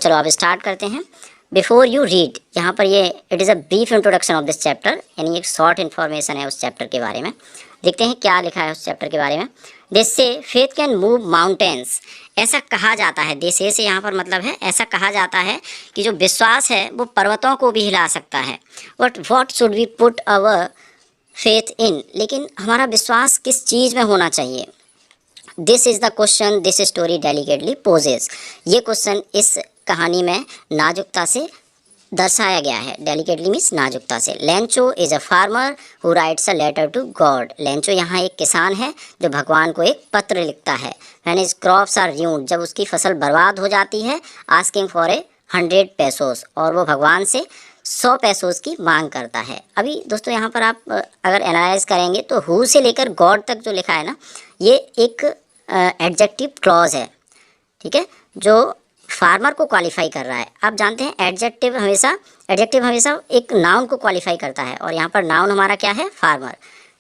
चलो अब स्टार्ट करते हैं। बिफोर यू रीड, यहाँ पर ये it is a brief introduction of this chapter, यानी एक शॉर्ट इन्फॉर्मेशन है उस चैप्टर के बारे में। देखते हैं क्या लिखा है उस चैप्टर के बारे में। दिस से फेथ कैन मूव माउंटेन्स, ऐसा कहा जाता है, देश से यहाँ पर मतलब है ऐसा कहा जाता है कि जो विश्वास है वो पर्वतों को भी हिला सकता है। What should we put our faith in, लेकिन हमारा विश्वास किस चीज़ में होना चाहिए। This is the question this story delicately poses, ये क्वेश्चन इस कहानी में नाजुकता से दर्शाया गया है। डेलिकेटली मीन्स नाजुकता से। Lencho is a farmer who writes a letter to God, Lencho यहाँ एक किसान है जो भगवान को एक पत्र लिखता है। When his crops are ruined, जब उसकी फसल बर्बाद हो जाती है, आस्किंग फॉर 100 पेसोस, और वो भगवान से 100 पेसोस की मांग करता है। अभी दोस्तों यहाँ पर आप अगर एनालाइज करेंगे तो हु से लेकर गॉड तक जो लिखा है ना, ये एक एडजेक्टिव क्लॉज है, ठीक है, जो फार्मर को क्वालिफाई कर रहा है। आप जानते हैं एडजेक्टिव हमेशा एक नाउन को क्वालिफाई करता है, और यहाँ पर नाउन हमारा क्या है, फार्मर,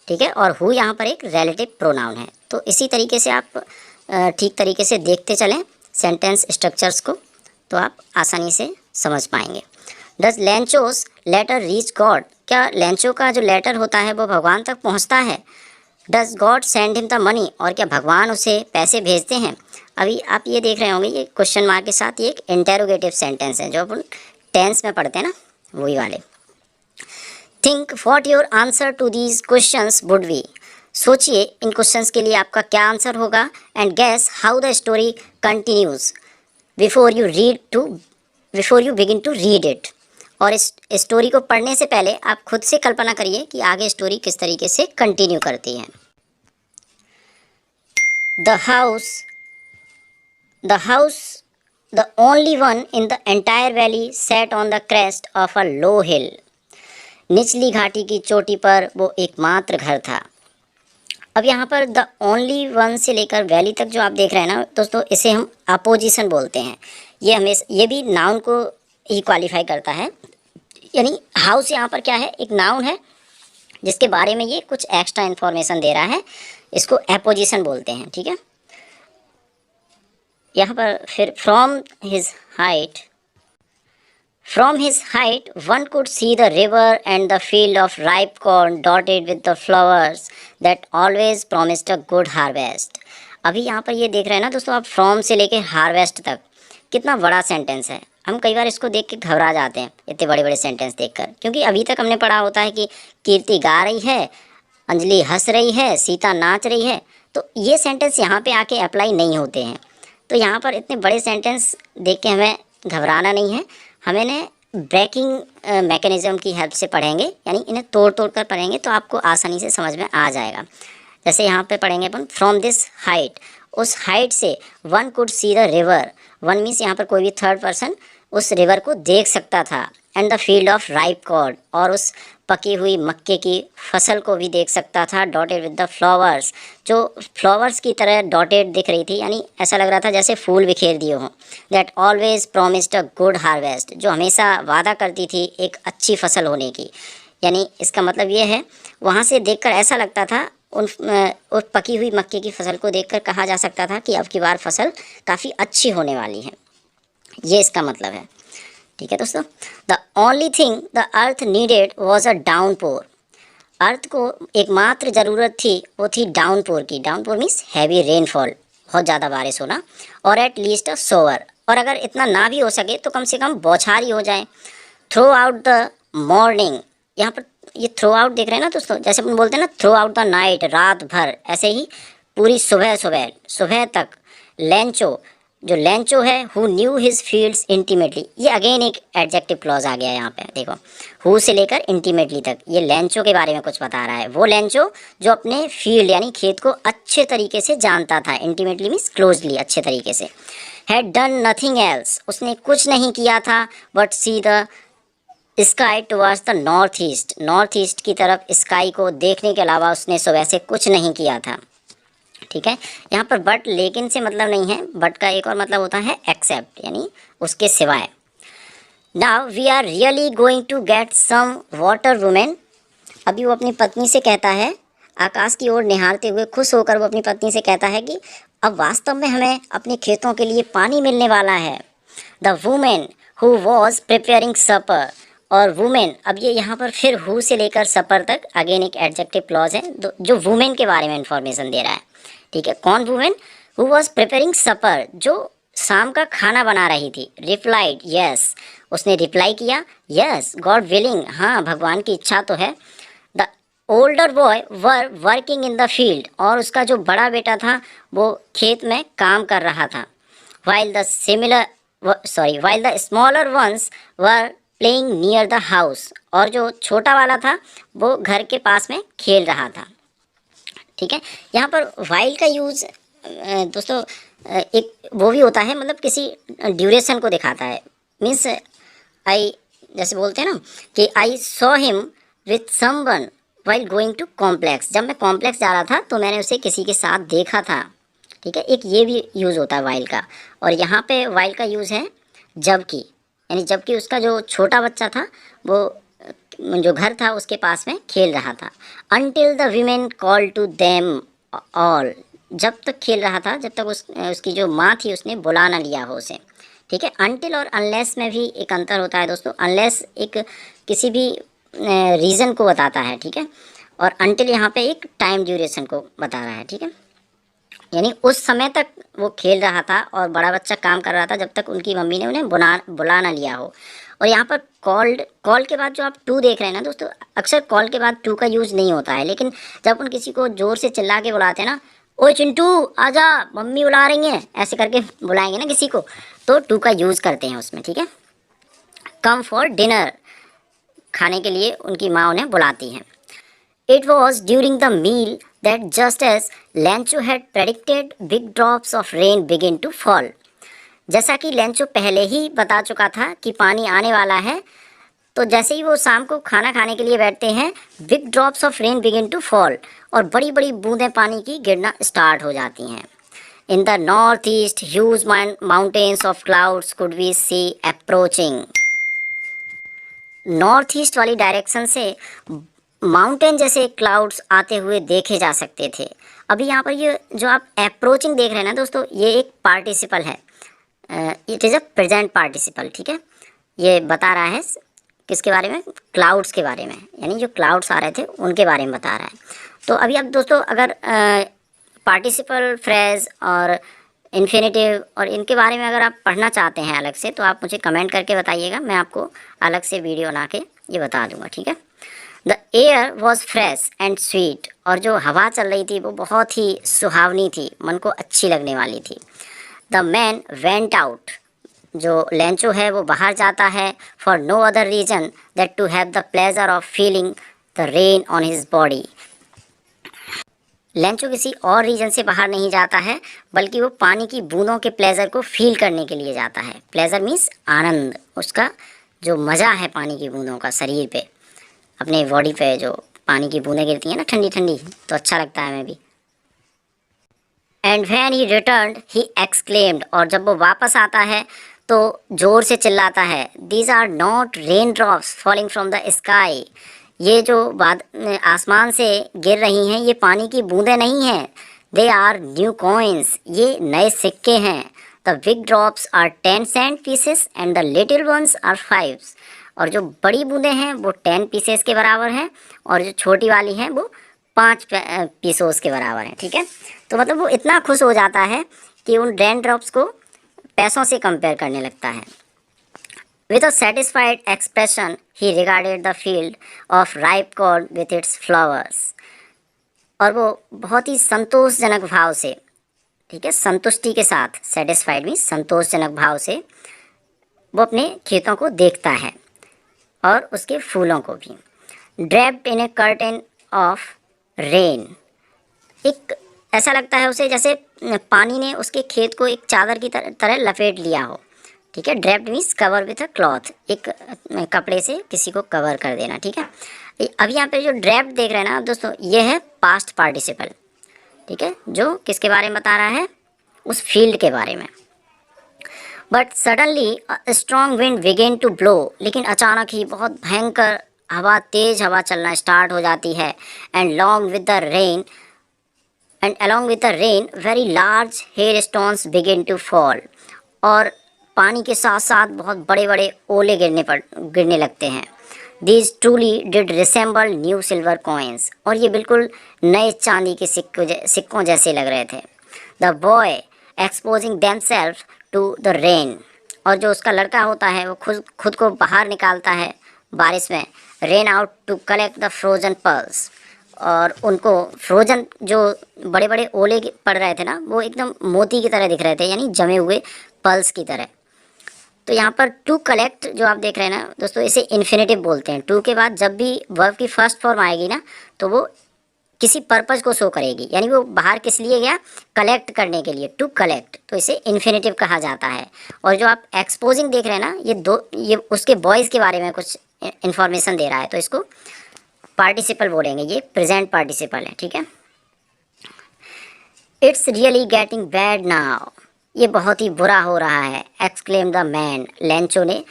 ठीक है, और हु यहाँ पर एक रिलेटिव प्रोनाउन है। तो इसी तरीके से आप ठीक तरीके से देखते चलें सेंटेंस स्ट्रक्चर्स को, तो आप आसानी से समझ पाएंगे। डज लेंचोस लेटर रीच गॉड, क्या लेंचो का जो लेटर होता है वो भगवान तक पहुँचता है। Does God send him the money, और क्या भगवान उसे पैसे भेजते हैं। अभी आप ये देख रहे होंगे, ये क्वेश्चन मार्क के साथ ये एक इंटेरोगेटिव सेंटेंस है जो अपन टेंस में पढ़ते हैं ना, वही वाले। Think what your answer to these questions would be, सोचिए इन क्वेश्चंस के लिए आपका क्या आंसर होगा। And guess how the story continues before you begin to read it, और इस स्टोरी को पढ़ने से पहले आप खुद से कल्पना करिए कि आगे स्टोरी किस तरीके से कंटिन्यू करती है। The house the only one in the entire valley set on the crest of a low hill, निचली घाटी की चोटी पर वो एकमात्र घर था। अब यहाँ पर द ओनली वन से लेकर वैली तक जो आप देख रहे हैं ना दोस्तों, इसे हम अपोजिशन बोलते हैं। ये भी नाउन को ही क्वालिफाई करता है, यानी हाउस यहाँ पर क्या है, एक नाउन है जिसके बारे में ये कुछ एक्स्ट्रा इन्फॉर्मेशन दे रहा है, इसको एपोजिशन बोलते हैं, ठीक है। यहाँ पर फिर from his height one could see the river and the field of ripe corn dotted with the flowers that always promised a good harvest. अभी यहाँ पर ये देख रहे हैं ना दोस्तों आप, फ्रॉम से लेके हार्वेस्ट तक, कितना बड़ा सेंटेंस है। हम कई बार इसको देख के घबरा जाते हैं इतने बड़े बड़े सेंटेंस देखकर, क्योंकि अभी तक हमने पढ़ा होता है कि कीर्ति गा रही है, अंजलि हंस रही है, सीता नाच रही है, तो ये सेंटेंस यहाँ पे आके अप्लाई नहीं होते हैं। तो यहाँ पर इतने बड़े सेंटेंस देख के हमें घबराना नहीं है, हमें ने ब्रेकिंग मैकेनिज़्म की हेल्प से पढ़ेंगे, यानी इन्हें तोड़ तोड़ कर पढ़ेंगे तो आपको आसानी से समझ में आ जाएगा। जैसे यहाँ पे पढ़ेंगे अपन, फ्रॉम दिस हाइट, उस हाइट से one could see the river, one means यहाँ पर कोई भी थर्ड पर्सन उस रिवर को देख सकता था। And the field of ripe corn, और उस पकी हुई मक्के की फसल को भी देख सकता था। डॉटेड विद द फ्लावर्स, जो फ्लावर्स की तरह डॉटेड दिख रही थी, यानी ऐसा लग रहा था जैसे फूल बिखेर दिए हों। That always promised a good harvest, जो हमेशा वादा करती थी एक अच्छी फसल होने की। यानी इसका मतलब ये है, वहाँ से देखकर ऐसा लगता था, उस पकी हुई मक्के की फसल को देखकर कहा जा सकता था कि अब की बार फसल काफ़ी अच्छी होने वाली है, ये इसका मतलब है, ठीक है दोस्तों। The only thing the earth needed was a downpour, earth को एकमात्र ज़रूरत थी वो थी डाउनपोर की। डाउनपोर मीन्स हैवी रेनफॉल, बहुत ज़्यादा बारिश होना, और एट लीस्ट अ सोवर, और अगर इतना ना भी हो सके तो कम से कम बौछार ही हो जाए। थ्रू आउट द मॉर्निंग, यहाँ पर ये थ्रू आउट देख रहे हैं ना दोस्तों, जैसे अपन बोलते हैं ना थ्रू आउट द नाइट, रात भर, ऐसे ही पूरी सुबह तक। जो लेंचो है, who knew his fields intimately, ये अगेन एक एडजेक्टिव क्लॉज आ गया यहाँ पे, देखो हु से लेकर इंटीमेटली तक, ये लेंचो के बारे में कुछ बता रहा है। वो लेंचो जो अपने फील्ड यानी खेत को अच्छे तरीके से जानता था, इंटीमेटली मीन्स क्लोजली, अच्छे तरीके से। हैड डन नथिंग एल्स, उसने कुछ नहीं किया था, but see the sky towards the north east की तरफ स्काई को देखने के अलावा उसने सुबह से कुछ नहीं किया था, ठीक है। यहाँ पर बट लेकिन से मतलब नहीं है, बट का एक और मतलब होता है एक्सेप्ट, यानी उसके सिवाय। Now we are really going to get some water women, अभी वो अपनी पत्नी से कहता है, आकाश की ओर निहारते हुए खुश होकर वो अपनी पत्नी से कहता है कि अब वास्तव में हमें अपने खेतों के लिए पानी मिलने वाला है। The women who was preparing supper, और वुमेन, अब ये यहाँ पर फिर हु से लेकर सपर तक अगेन एक एडजेक्टिव क्लॉज है जो वुमेन के बारे में इंफॉर्मेशन दे रहा है। ठीक है, कौन वुमेन? हु वॉज प्रिपेयरिंग सपर, जो शाम का खाना बना रही थी। रिप्लाइड यस, उसने रिप्लाई किया यस गॉड विलिंग, हाँ भगवान की इच्छा तो है। The older boy were working in the field, और उसका जो बड़ा बेटा था वो खेत में काम कर रहा था। while the while the smaller ones were playing near the house, और जो छोटा वाला था वो घर के पास में खेल रहा था। ठीक है, यहाँ पर while का यूज़ दोस्तों एक वो भी होता है, मतलब किसी ड्यूरेशन को दिखाता है। मीन्स आई, जैसे बोलते हैं ना कि I saw him with someone while going to complex, जब मैं कॉम्प्लेक्स जा रहा था तो मैंने उसे किसी के साथ देखा था। ठीक है, एक ये भी यूज़ होता है वाइल का। और यहाँ पे वाइल का यूज़ है जबकि, यानी जबकि उसका जो छोटा बच्चा था वो जो घर था उसके पास में खेल रहा था। Until the women call to them all, जब तक खेल रहा था जब तक उसकी जो माँ थी उसने बुला ना लिया हो उसे। ठीक है, अनटिल और अनलेस में भी एक अंतर होता है दोस्तों। अनलेस एक किसी भी रीज़न को बताता है, ठीक है, और अनटिल यहाँ पे एक टाइम ड्यूरेशन को बता रहा है। ठीक है, यानी उस समय तक वो खेल रहा था और बड़ा बच्चा काम कर रहा था जब तक उनकी मम्मी ने उन्हें बुला ना लिया हो। और यहाँ पर कॉल के बाद जो आप टू देख रहे हैं ना दोस्तों, अक्सर कॉल के बाद टू का यूज़ नहीं होता है, लेकिन जब अपन किसी को ज़ोर से चिल्ला के बुलाते हैं ना, ओए चिंटू आजा मम्मी बुला रही हैं, ऐसे करके बुलाएंगे ना किसी को, तो टू का यूज़ करते हैं उसमें। ठीक है, कम फॉर डिनर, खाने के लिए उनकी माँ उन्हें बुलाती हैं। It was during the meal that just as Lencho had predicted, big drops of rain began to fall. जैसा कि लेंचो पहले ही बता चुका था कि पानी आने वाला है, तो जैसे ही वो शाम को खाना खाने के लिए बैठते हैं, big drops of rain begin to fall, और बड़ी बड़ी बूंदें पानी की गिरना स्टार्ट हो जाती हैं। In the north east huge mountains of clouds could be see approaching. North east वाली डायरेक्शन से माउंटेन जैसे क्लाउड्स आते हुए देखे जा सकते थे। अभी यहाँ पर ये जो आप अप्रोचिंग देख रहे हैं ना दोस्तों, ये एक पार्टिसिपल है, it is a present participle. ठीक है, ये बता रहा है किसके बारे में? क्लाउड्स के बारे में, यानी जो क्लाउड्स आ रहे थे उनके बारे में बता रहा है। तो अभी आप दोस्तों अगर पार्टिसिपल फ्रेज और इन्फिनेटिव और इनके बारे में अगर आप पढ़ना चाहते हैं अलग से, तो आप मुझे कमेंट करके बताइएगा, मैं आपको अलग से वीडियो बना के ये बता दूँगा। ठीक है, the air was fresh and sweet, और जो हवा चल रही थी वो बहुत ही सुहावनी थी, मन को अच्छी लगने वाली थी। द मैन वेंट आउट, जो लेंचो है वो बाहर जाता है, for no other reason that to have the pleasure of feeling the rain on his body. Lencho किसी और रीज़न से बाहर नहीं जाता है, बल्कि वो पानी की बूंदों के प्लेजर को फील करने के लिए जाता है। प्लेजर मीन्स आनंद, उसका जो मज़ा है पानी की बूंदों का शरीर पे, अपने बॉडी पे जो पानी की बूंदें गिरती हैं ना ठंडी ठंडी, तो अच्छा लगता है हमें भी। And when he returned he exclaimed, और जब वो वापस आता है तो ज़ोर से चिल्लाता है, these are not rain drops falling from the sky, ये जो आसमान से गिर रही हैं ये पानी की बूंदें नहीं हैं, दे आर न्यू कॉइन्स, ये नए सिक्के हैं। The big drops are 10 cent pieces and the little ones are 5, और जो बड़ी बूंदें हैं वो 10 पीसेस के बराबर हैं, और जो छोटी वाली हैं वो 5 पीसोस के बराबर हैं। ठीक है, तो मतलब वो इतना खुश हो जाता है कि उन रेन ड्रॉप्स को पैसों से कंपेयर करने लगता है। With a satisfied expression he regarded the field of ripe corn with its flowers, और वो बहुत ही संतोषजनक भाव से, ठीक है, संतुष्टि के साथ, सेटिस्फाइड मीन्स संतोषजनक भाव से वो अपने खेतों को देखता है और उसके फूलों को भी। Draped in A curtain of rain, एक ऐसा लगता है उसे जैसे पानी ने उसके खेत को एक चादर की तरह लपेट लिया हो। ठीक है, draped means cover with a cloth, एक कपड़े से किसी को कवर कर देना। ठीक है, अभी यहाँ पे जो ड्रेप्ड देख रहे हैं ना दोस्तों, ये है पास्ट पार्टिसिपल। ठीक है, जो किसके बारे में बता रहा है? उस फील्ड के बारे में। But suddenly strong wind began to blow, लेकिन अचानक ही बहुत भयंकर हवा, तेज हवा चलना स्टार्ट हो जाती है। And along with the rain very large hailstones begin to fall, और पानी के साथ साथ बहुत बड़े बड़े ओले गिरने लगते हैं। These truly did resemble new silver coins, और ये बिल्कुल नए चांदी के सिक्कों जैसे लग रहे थे। The boy exposing themselves to the rain, और जो उसका लड़का होता है वो खुद को बाहर निकालता है बारिश में, rain out to collect the frozen pearls, और उनको फ्रोजन जो बड़े बड़े ओले पड़ रहे थे ना, वो एकदम मोती की तरह दिख रहे थे, यानी जमे हुए पर्ल्स की तरह। तो यहाँ पर टू कलेक्ट जो आप देख रहे हैं ना दोस्तों, इसे इन्फिनेटिव बोलते हैं। टू के बाद जब भी वर्ब की फर्स्ट फॉर्म आएगी ना, तो वो किसी पर्पज़ को शो करेगी, यानी वो बाहर किस लिए गया, कलेक्ट करने के लिए, टू कलेक्ट, तो इसे इन्फिनेटिव कहा जाता है। और जो आप एक्सपोजिंग देख रहे हैं ना, ये उसके बॉयज़ के बारे में कुछ इन्फॉर्मेशन दे रहा है, तो इसको पार्टिसिपल बोलेंगे, ये प्रेजेंट पार्टिसिपल है, ठीक है। It's really getting bad now, ये बहुत ही बुरा हो रहा है, एक्सक्लेम द मैन, लेंचो ने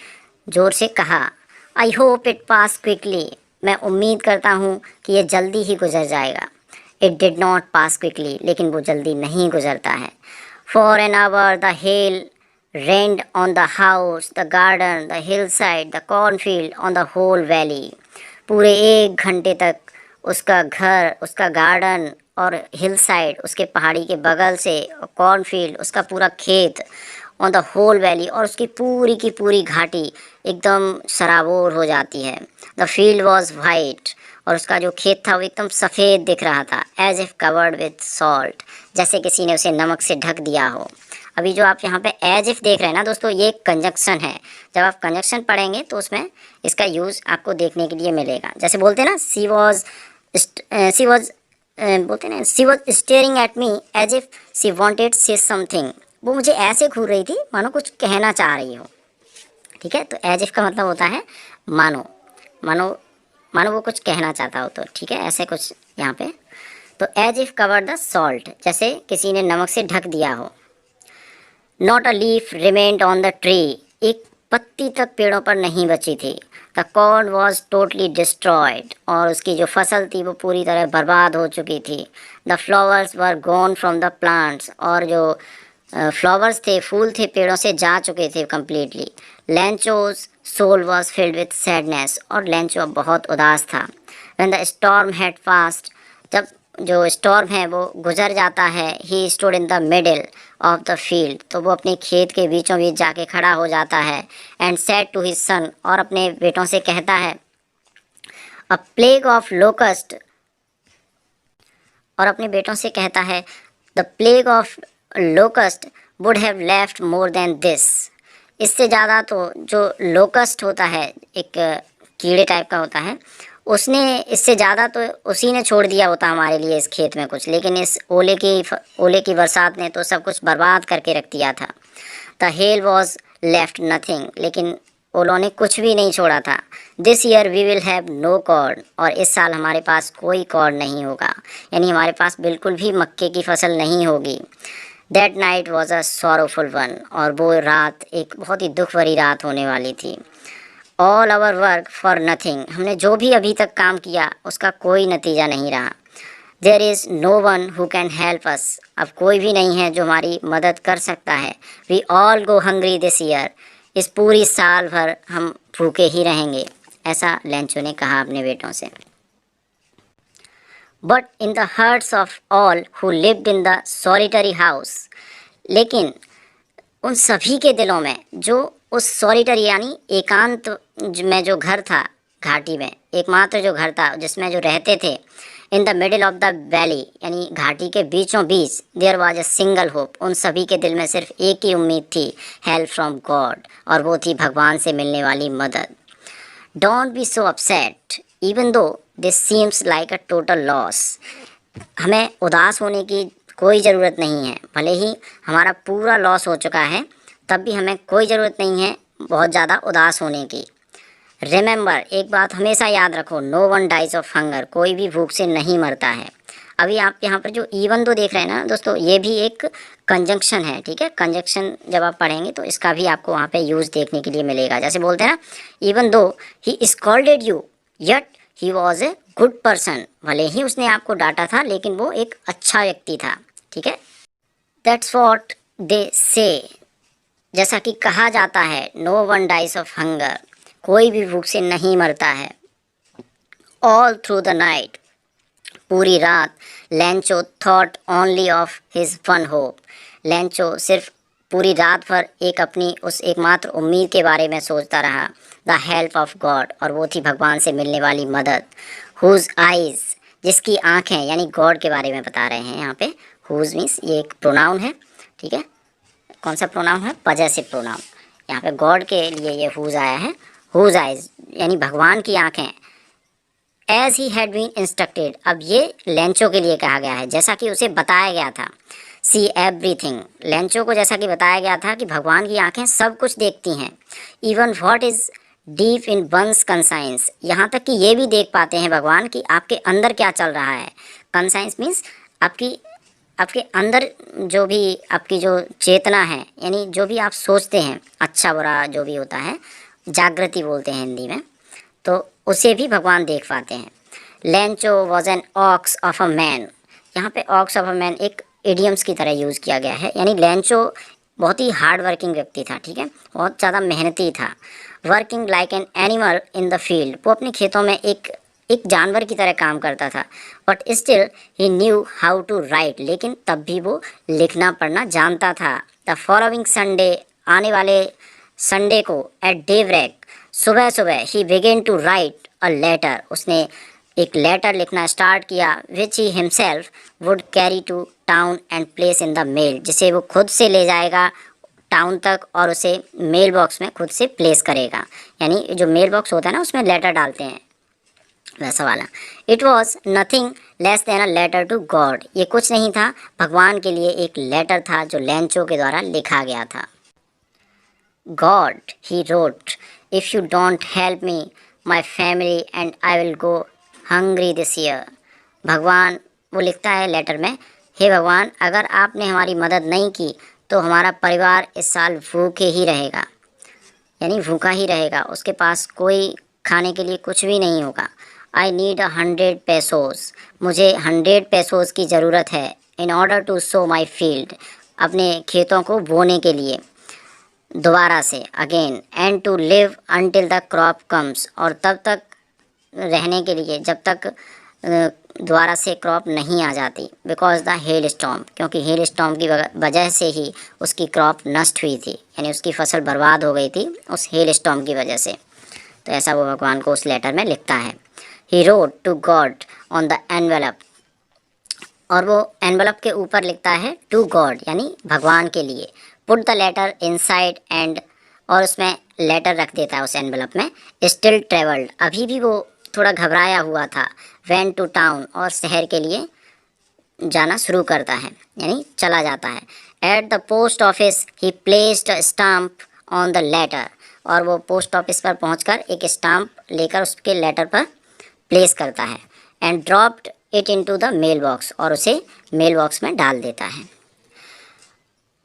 जोर से कहा। I hope it pass quickly, मैं उम्मीद करता हूँ कि ये जल्दी ही गुजर जाएगा। It did not pass quickly, लेकिन वो जल्दी नहीं गुजरता है। For an hour the hail rained on the house, the garden, the hill side, the cornfield, on the whole valley, पूरे 1 घंटे तक उसका घर, उसका गार्डन और हिल साइड, उसके पहाड़ी के बगल से, कॉर्नफील्ड, उसका पूरा खेत, ऑन द होल वैली, और उसकी पूरी की पूरी घाटी एकदम सराबोर हो जाती है। द फील्ड वॉज वाइट, और उसका जो खेत था वो एकदम सफ़ेद दिख रहा था, as if covered with salt, जैसे किसी ने उसे नमक से ढक दिया हो। अभी जो आप यहाँ पे एज इफ देख रहे हैं ना दोस्तों, ये एक कंजक्शन है। जब आप कंजक्शन पढ़ेंगे तो उसमें इसका यूज़ आपको देखने के लिए मिलेगा। जैसे बोलते हैं ना, सी वॉज बोलते हैं ना, सी was staring at me as if she wanted से समथिंग, वो मुझे ऐसे घूर रही थी मानो कुछ कहना चाह रही हो, ठीक है। तो एज इफ का मतलब होता है मानो, मानो मानो वो कुछ कहना चाहता हो, तो ठीक है, ऐसे कुछ यहाँ पे। तो as if cover the salt, जैसे किसी ने नमक से ढक दिया हो। Not a leaf remained on the tree, एक पत्ती तक पेड़ों पर नहीं बची थी। The corn was totally destroyed, और उसकी जो फसल थी वो पूरी तरह बर्बाद हो चुकी थी। The flowers were gone from the plants, और जो फ्लावर्स थे, फूल थे, पेड़ों से जा चुके थे completely. Lencho's soul was filled with sadness, और लेंचो बहुत उदास था। When the storm had passed, जब जो स्टॉर्म है वो गुजर जाता है, he stood in the middle of the field, तो वो अपने खेत के बीचों बीच जाके खड़ा हो जाता है। And said to his son, और अपने बेटों से कहता है, अ प्लेग ऑफ लोकस्ट, और अपने बेटों से कहता है, the plague of locust would have left more than this, इससे ज़्यादा तो जो लोकस्ट होता है, एक कीड़े टाइप का होता है, उसने इससे ज़्यादा तो उसी ने छोड़ दिया होता हमारे लिए इस खेत में कुछ, लेकिन इस ओले की बरसात ने तो सब कुछ बर्बाद करके रख दिया था। The hail was left nothing, लेकिन ओलों ने कुछ भी नहीं छोड़ा था। This year we will have no corn, और इस साल हमारे पास कोई कॉर्न नहीं होगा, यानी हमारे पास बिल्कुल भी मक्के की फसल नहीं होगी। That night was a sorrowful one, और वो रात एक बहुत ही दुख भरी रात होने वाली थी। All our work for nothing, हमने जो भी अभी तक काम किया उसका कोई नतीजा नहीं रहा। There is no one who can help us, अब कोई भी नहीं है जो हमारी मदद कर सकता है। We all go hungry this year, इस पूरी साल भर हम भूखे ही रहेंगे, ऐसा लेंचो ने कहा अपने बेटों से। But in the hearts of all who lived in the solitary house, लेकिन उन सभी के दिलों में जो उस सॉलिटरी यानी एकांत में जो घर था, घाटी में एकमात्र जो घर था जिसमें जो रहते थे, in the middle of the valley, यानी घाटी के बीचों बीच, there was a single hope, उन सभी के दिल में सिर्फ एक ही उम्मीद थी, हेल्प फ्रॉम गॉड, और वो थी भगवान से मिलने वाली मदद। Don't be so upset even though this seems like a total loss, हमें उदास होने की कोई ज़रूरत नहीं है, भले ही हमारा पूरा लॉस हो चुका है, तब भी हमें कोई ज़रूरत नहीं है बहुत ज़्यादा उदास होने की। रिमेंबर, एक बात हमेशा याद रखो, no one dies of hunger, कोई भी भूख से नहीं मरता है। अभी आप यहाँ पर जो इवन दो देख रहे हैं ना दोस्तों, ये भी एक कंजंक्शन है, ठीक है। कंजंक्शन जब आप पढ़ेंगे तो इसका भी आपको वहाँ पे यूज़ देखने के लिए मिलेगा। जैसे बोलते हैं ना, even though he scolded you yet he was a good person, भले ही उसने आपको डांटा था लेकिन वो एक अच्छा व्यक्ति था, ठीक है। दैट्स वॉट दे से, जैसा कि कहा जाता है, no one dies of hunger, कोई भी भूख से नहीं मरता है। ऑल थ्रू द नाइट, पूरी रात, Lencho thought only of his one hope, Lencho सिर्फ पूरी रात भर एक अपनी उस एकमात्र उम्मीद के बारे में सोचता रहा, द हेल्प ऑफ गॉड, और वो थी भगवान से मिलने वाली मदद। हुज आइज, जिसकी आँखें, यानी गॉड के बारे में बता रहे हैं यहाँ पे। हुज मीन्स ये एक प्रोनाउन है, ठीक है। कौन सा प्रोनाउन है? Possessive pronoun. यहाँ पे गॉड के लिए ये हुज आया है। हुज आइज यानी भगवान की आँखें, as he had been instructed, अब ये लेंचो के लिए कहा गया है, जैसा कि उसे बताया गया था। सी एवरीथिंग, लेंचो को जैसा कि बताया गया था कि भगवान की आंखें सब कुछ देखती हैं। Even what is deep in one's conscience, यहाँ तक कि ये भी देख पाते हैं भगवान कि आपके अंदर क्या चल रहा है। कंसाइंस मीन्स आपके अंदर जो भी आपकी जो चेतना है, यानी जो भी आप सोचते हैं, अच्छा बुरा जो भी होता है, जागृति बोलते हैं हिंदी में, तो उसे भी भगवान देख पाते हैं। Lencho was an ox of a man, यहाँ पे ऑक्स ऑफ अ मैन एक इडियम्स की तरह यूज़ किया गया है, यानी लेंचो बहुत ही हार्ड वर्किंग व्यक्ति था, ठीक है, बहुत ज़्यादा मेहनती था। Working like an animal in the field, वो अपने खेतों में एक जानवर की तरह काम करता था। But still he knew how to write, लेकिन तब भी वो लिखना पढ़ना जानता था। द फॉलोइंग संडे, आने वाले संडे को, एट डेवरेक, सुबह सुबह, he began to write a letter, उसने एक लेटर लिखना स्टार्ट किया, which he himself would carry to town and place in the mail, जिसे वो खुद से ले जाएगा टाउन तक और उसे मेल बॉक्स में खुद से प्लेस करेगा। यानी जो मेल बॉक्स होता है ना, उसमें लेटर डालते हैं, वैसा वाला। It was nothing less than a letter to God, ये कुछ नहीं था, भगवान के लिए एक लेटर था जो लेंचो के द्वारा लिखा गया था। God, he wrote, if you don't help me my family and I will go hungry this year, भगवान वो लिखता है लेटर में, हे भगवान, अगर आपने हमारी मदद नहीं की तो हमारा परिवार इस साल भूखे ही रहेगा, यानी भूखा ही रहेगा, उसके पास कोई खाने के लिए कुछ भी नहीं होगा। आई नीड 100 पेसोस, मुझे 100 पेसोस की ज़रूरत है, in order to sow my field, अपने खेतों को बोने के लिए दोबारा से, again, and to live until the crop comes, और तब तक रहने के लिए जब तक दोबारा से क्रॉप नहीं आ जाती, बिकॉज द हेल स्टॉर्म, क्योंकि हेल स्टॉर्म की वजह से ही उसकी क्रॉप नष्ट हुई थी, यानी उसकी फसल बर्बाद हो गई थी उस हेल स्टॉर्म की वजह से। तो ऐसा वो भगवान को उस लेटर में लिखता है। He wrote to God on the envelope, और वो एनवेलप के ऊपर लिखता है टू गॉड, यानी भगवान के लिए। Put the letter inside and, और उसमें लेटर रख देता है उस एनवेलप में। स्टिल ट्रेवल्ड, अभी भी वो थोड़ा घबराया हुआ था। वेंट टू टाउन, और शहर के लिए जाना शुरू करता है, यानी चला जाता है। At the post office he placed a stamp on the letter, और वो पोस्ट ऑफिस पर पहुंचकर एक स्टाम्प लेकर उसके लेटर पर प्लेस करता है। And dropped it into the mail box, और उसे मेल बॉक्स में डाल देता है।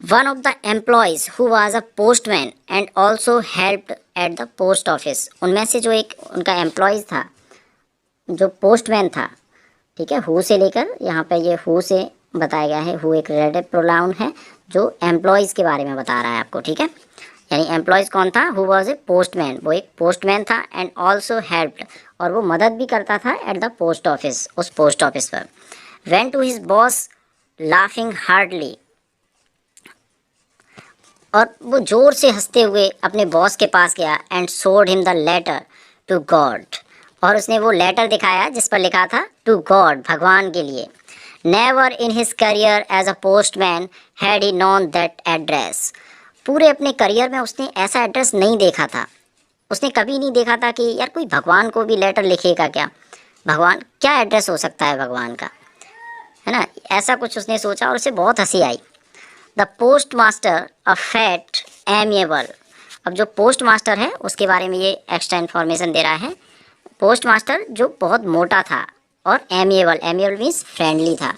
One of the employees who was a postman and also helped at the post office, उनमें से जो एक उनका एम्प्लॉयज़ था, जो पोस्टमैन था, ठीक है, हु से लेकर यहाँ पे ये हु से बताया गया है, हु एक रिलेटिव प्रोनाउन है जो एम्प्लॉयज़ के बारे में बता रहा है आपको, ठीक है। यानी एम्प्लॉयज़ कौन था? हु वाज ए पोस्टमैन, वो एक पोस्टमैन था, एंड ऑल्सो हेल्प्ड, और वो मदद भी करता था एट द पोस्ट ऑफिस, उस पोस्ट ऑफिस पर। Went to his boss laughing hardly, और वो ज़ोर से हंसते हुए अपने बॉस के पास गया। And showed him the letter to God, और उसने वो लेटर दिखाया जिस पर लिखा था टू गॉड, भगवान के लिए। Never in his career as a postman had he known that address, पूरे अपने करियर में उसने ऐसा एड्रेस नहीं देखा था, उसने कभी नहीं देखा था कि यार कोई भगवान को भी लेटर लिखेगा क्या, भगवान क्या एड्रेस हो सकता है भगवान का, है ना, ऐसा कुछ उसने सोचा और उसे बहुत हंसी आई। The post master a fat amiable, अब जो पोस्ट मास्टर है उसके बारे में ये एक्स्ट्रा इन्फॉर्मेशन दे रहा है। पोस्ट मास्टर जो बहुत मोटा था और एमिएबल, एमिएबल मीन्स फ्रेंडली था,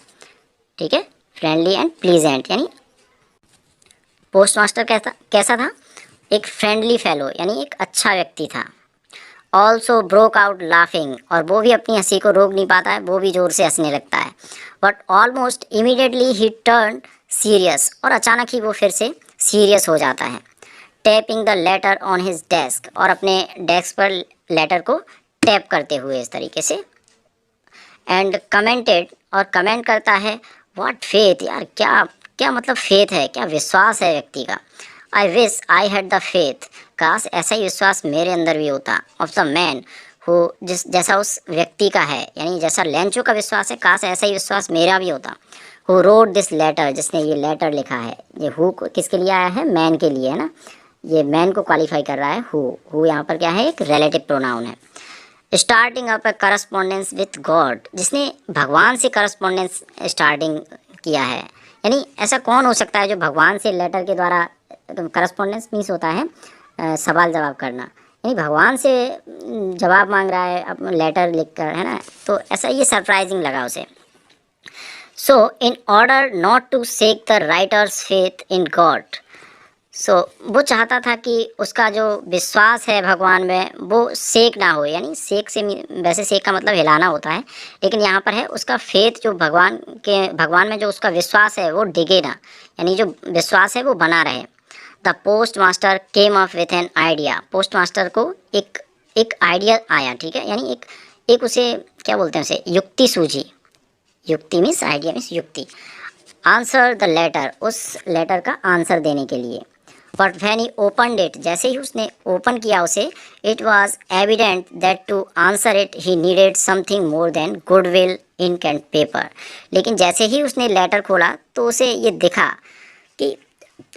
ठीक है, फ्रेंडली एंड प्लीजेंट, यानी पोस्ट मास्टर कैसा था? एक फ्रेंडली फेलो, यानी एक अच्छा व्यक्ति था। ऑल्सो ब्रोक आउट लाफिंग, और वो भी अपनी हंसी को रोक नहीं पाता है, वो भी ज़ोर से हंसने लगता है। But almost immediately he turn serious, और अचानक ही वो फिर से सीरियस हो जाता है। Tapping the later on his desk, और अपने डेस्क पर लेटर को टैप करते हुए इस तरीके से। एंड कमेंटेड, और कमेंट करता है, व्हाट फेथ, यार क्या क्या मतलब फेथ है, क्या विश्वास है व्यक्ति का। I wish I had the faith, काश ऐसा ही विश्वास मेरे अंदर भी होता। ऑफ द मैन हु, जिस जैसा उस व्यक्ति का है, यानी जैसा लेंचो का विश्वास है, काश ऐसा ही विश्वास मेरा भी होता। हु रोड दिस लेटर, जिसने ये लेटर लिखा है। ये हु किसके लिए आया है, मैन के लिए है ना, ये मैन को क्वालिफाई कर रहा है। हु यहाँ पर क्या है, एक रिलेटिव प्रोनाउन है। Starting up A correspondence with God, जिसने भगवान से करस्पॉन्डेंस स्टार्टिंग किया है। यानी ऐसा कौन हो सकता है जो भगवान से लेटर के द्वारा, करस्पॉन्डेंस मीन्स होता है सवाल जवाब करना, यानी भगवान से जवाब मांग रहा है अपना लेटर लिख कर, है ना। तो ऐसा ये सरप्राइजिंग लगा उसे। So in order not to shake the writer's faith in God, so वो चाहता था कि उसका जो विश्वास है भगवान में वो सेक ना हो, यानी सेक से वैसे सेक का मतलब हिलाना होता है, लेकिन यहाँ पर है उसका फेथ, जो भगवान में जो उसका विश्वास है वो डिगे ना, यानी जो विश्वास है वो बना रहे। The post master came up with an idea, post master को एक आइडिया आया, ठीक है, यानी एक उसे क्या बोलते हैं, उसे युक्ति सूझी। युक्ति मीन्स आइडिया मीन्स युक्ति। आंसर द लेटर, उस लेटर का आंसर देने के लिए। But when he opened it, जैसे ही उसने ओपन किया उसे, it was evident that to answer it he needed something more than goodwill ink and paper. लेकिन जैसे ही उसने लेटर खोला तो उसे ये दिखा कि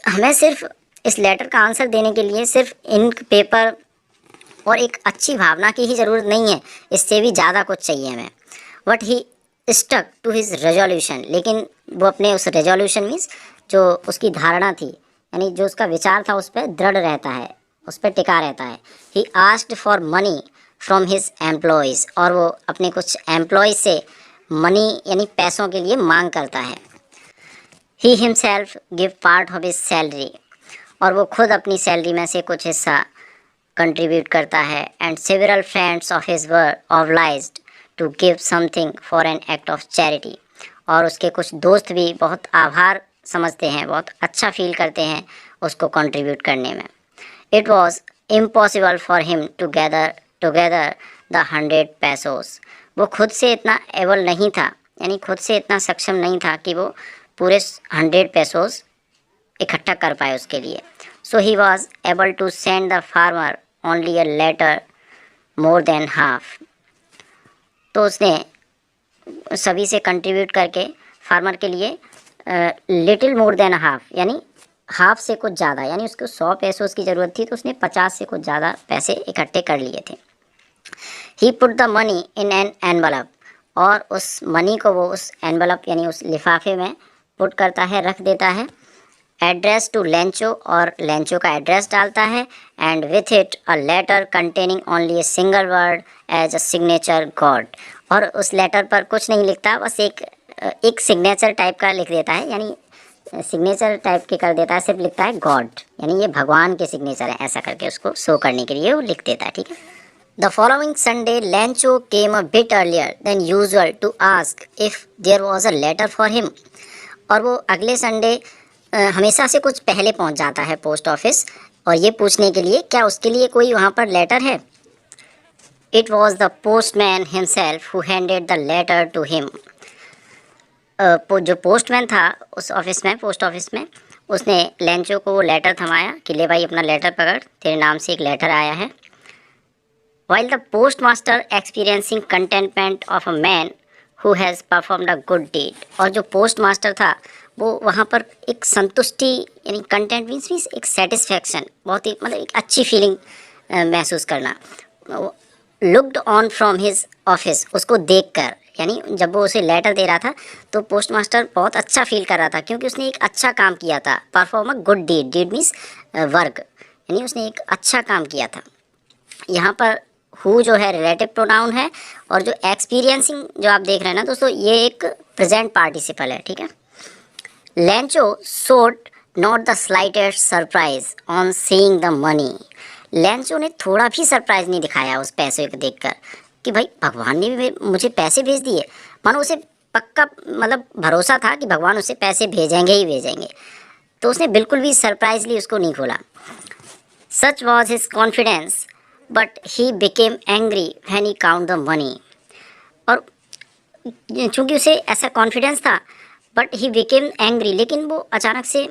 हमें सिर्फ इस लेटर का आंसर देने के लिए सिर्फ इंक, पेपर और एक अच्छी भावना की ही ज़रूरत नहीं है, इससे भी ज़्यादा कुछ चाहिए हमें। But he stuck to his resolution, लेकिन वो अपने उस रेजोल्यूशन मीन्स जो उसकी धारणा थी, यानी जो उसका विचार था उस पर दृढ़ रहता है, उस पर टिका रहता है। He asked for money from his employees, और वो अपने कुछ एम्प्लॉयज़ से मनी यानी पैसों के लिए मांग करता है। He himself give part of his salary, और वो खुद अपनी सैलरी में से कुछ हिस्सा कंट्रीब्यूट करता है। And several friends of his were obliged to give something for an act of charity, और उसके कुछ दोस्त भी बहुत आभार समझते हैं, बहुत अच्छा फील करते हैं उसको कंट्रीब्यूट करने में। It was impossible for him to gather the 100 pesos, वो खुद से इतना एबल नहीं था, यानी खुद से इतना सक्षम नहीं था कि वो पूरे 100 पेसोस इकट्ठा कर पाए उसके लिए। So he was able to send the farmer only a letter more than half, तो उसने सभी से कंट्रीब्यूट करके फार्मर के लिए लिटिल मोर देन हाफ, यानी हाफ से कुछ ज़्यादा, यानी उसको 100 पैसों की ज़रूरत थी तो उसने 50 से कुछ ज़्यादा पैसे इकट्ठे कर लिए थे। He put the money in an envelope, और उस मनी को वो उस एनवलप यानी उस लिफाफे में पुट करता है, रख देता है। एड्रेस टू लेंचो, और लेंचो का एड्रेस डालता है। And with it a letter containing only a single word as a signature God, और उस लेटर पर कुछ नहीं लिखता, बस एक सिग्नेचर टाइप का लिख देता है, यानी सिग्नेचर टाइप के कर देता है, सिर्फ लिखता है गॉड, यानी ये भगवान के सिग्नेचर है, ऐसा करके उसको शो करने के लिए वो लिख देता है, ठीक है। The following Sunday Lencho came a bit earlier than usual to ask if there was a letter for him, और वो अगले संडे हमेशा से कुछ पहले पहुंच जाता है पोस्ट ऑफिस, और ये पूछने के लिए क्या उसके लिए कोई वहाँ पर लेटर है। It was the postman himself who handed the letter to him, जो पोस्टमैन था उस ऑफिस में, पोस्ट ऑफिस में, उसने लेंचो को वो लेटर थमाया कि ले भाई अपना लेटर पकड़, तेरे नाम से एक लेटर आया है। While the post master experiencing contentment of a man who has performed a good deed, और जो पोस्ट मास्टर था वो वहाँ पर एक संतुष्टि यानी कंटेंट मीन्स एक सेटिस्फैक्शन, बहुत ही मतलब एक अच्छी फीलिंग महसूस करना। Looked on from his office, उसको देखकर, यानी जब वो उसे लेटर दे रहा था तो पोस्ट मास्टर बहुत अच्छा फील कर रहा था, क्योंकि उसने एक अच्छा काम किया था। Perform a good deed, deed means work, यानी उसने एक अच्छा काम किया था। यहाँ पर हु जो है रिलेटिव प्रोनाउन है, और जो एक्सपीरियंसिंग जो आप देख रहे हैं ना दोस्तों, ये एक प्रेजेंट पार्टिसिपल है, ठीक है। Lencho showed not the slightest surprise on seeing the money, Lencho ने थोड़ा भी सरप्राइज नहीं दिखाया उस पैसे को देखकर कि भाई भगवान ने भी मुझे पैसे भेज दिए, मानो उसे पक्का मतलब भरोसा था कि भगवान उसे पैसे भेजेंगे ही भेजेंगे, तो उसने बिल्कुल भी सरप्राइजली उसको नहीं खोला। सच was his confidence but he became angry when he count the money. और चूंकि उसे ऐसा कॉन्फिडेंस था बट ही बिकेम एंग्री, लेकिन वो अचानक से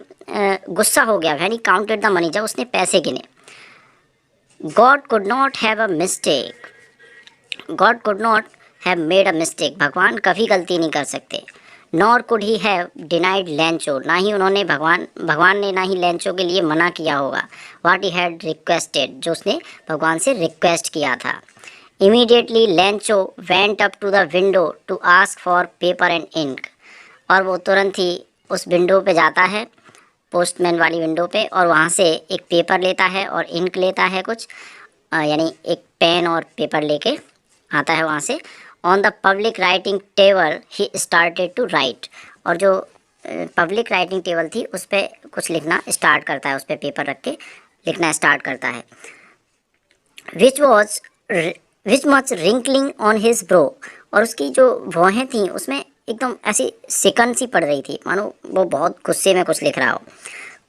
गुस्सा हो गया when he counted the money, जब उसने पैसे गिने। God could not have a mistake, God could not have made a mistake, भगवान कभी गलती नहीं कर सकते। Nor could he have denied Lencho, ना ही उन्होंने भगवान ने ना ही लेंचो के लिए मना किया होगा। व्हाट ही हैड रिक्वेस्टेड, जो उसने भगवान से रिक्वेस्ट किया था। Immediately Lencho went up to the window to ask for paper and ink, और वो तुरंत ही उस विंडो पे जाता है, पोस्टमैन वाली विंडो पे, और वहाँ से एक पेपर लेता है और इंक लेता है कुछ, यानी एक पेन और पेपर लेके आता है वहाँ से। On the public writing table he started to write, और जो पब्लिक राइटिंग टेबल थी उस पर कुछ लिखना स्टार्ट करता है, उस पर पेपर रख के लिखना स्टार्ट करता है। Which much wrinkling on his brow, और उसकी जो भौहें थी उसमें एकदम ऐसी सिकन सी पड़ रही थी, मानो वो बहुत गुस्से में कुछ लिख रहा हो।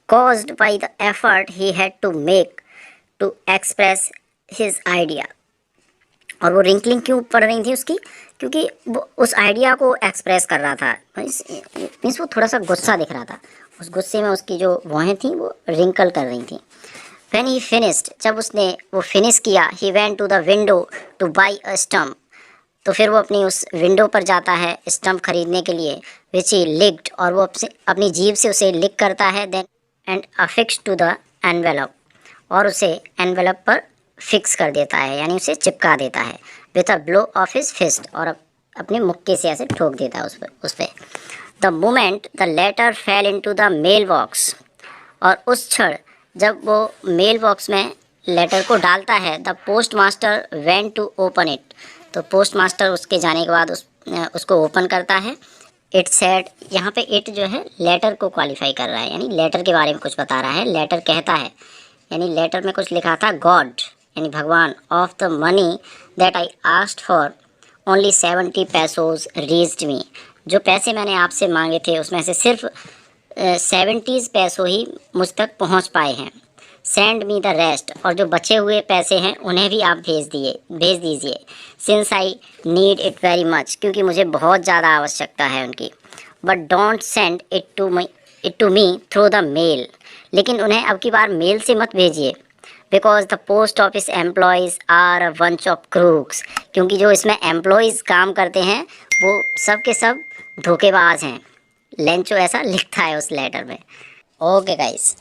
Caused by the effort he had to make to express his idea, और वो रिंकलिंग क्यों पड़ रही थी उसकी, क्योंकि वो उस आइडिया को एक्सप्रेस कर रहा था, मीन्स वो थोड़ा सा गुस्सा दिख रहा था, उस गुस्से में उसकी जो भौहें थी वो रिंकल कर रही थी। When he finished, जब उसने वो फिनिश किया, he went to the window to buy a stump, तो फिर वो अपनी उस विंडो पर जाता है स्टम्प खरीदने के लिए, which he licked, और वो अपनी जीभ से उसे लिक करता है, then and affixed to the envelope, और उसे एनवेलप पर फिक्स कर देता है, यानी उसे चिपका देता है, with a blow of his fist, और अपने मुक्के से ऐसे ठोक देता है उस पर। The moment the letter fell into the mail box, और उस क्षण जब वो मेल बॉक्स में लेटर को डालता है, the post master went to open it, तो पोस्ट मास्टर उसके जाने के बाद उसको ओपन करता है। इट सेड, यहाँ पे इट जो है लेटर को क्वालिफाई कर रहा है, यानी लेटर के बारे में कुछ बता रहा है। लेटर कहता है, यानी लेटर में कुछ लिखा था, गॉड यानी भगवान, of the money that I asked for only 70 pesos reached me, जो पैसे मैंने आपसे मांगे थे उसमें से सिर्फ 70 पैसों ही मुझ तक पहुंच पाए हैं। सेंड मी द रेस्ट, और जो बचे हुए पैसे हैं उन्हें भी आप भेज दीजिए। Since I need it very much, क्योंकि मुझे बहुत ज़्यादा आवश्यकता है उनकी। But don't send it to me through the mail, लेकिन उन्हें अब की बार मेल से मत भेजिए। Because the post office employees are a bunch of crooks, क्योंकि जो इसमें एम्प्लॉयज़ काम करते हैं वो सब के सब धोखेबाज हैं। लेंचो ऐसा लिखता है उस लेटर में। Okay guys.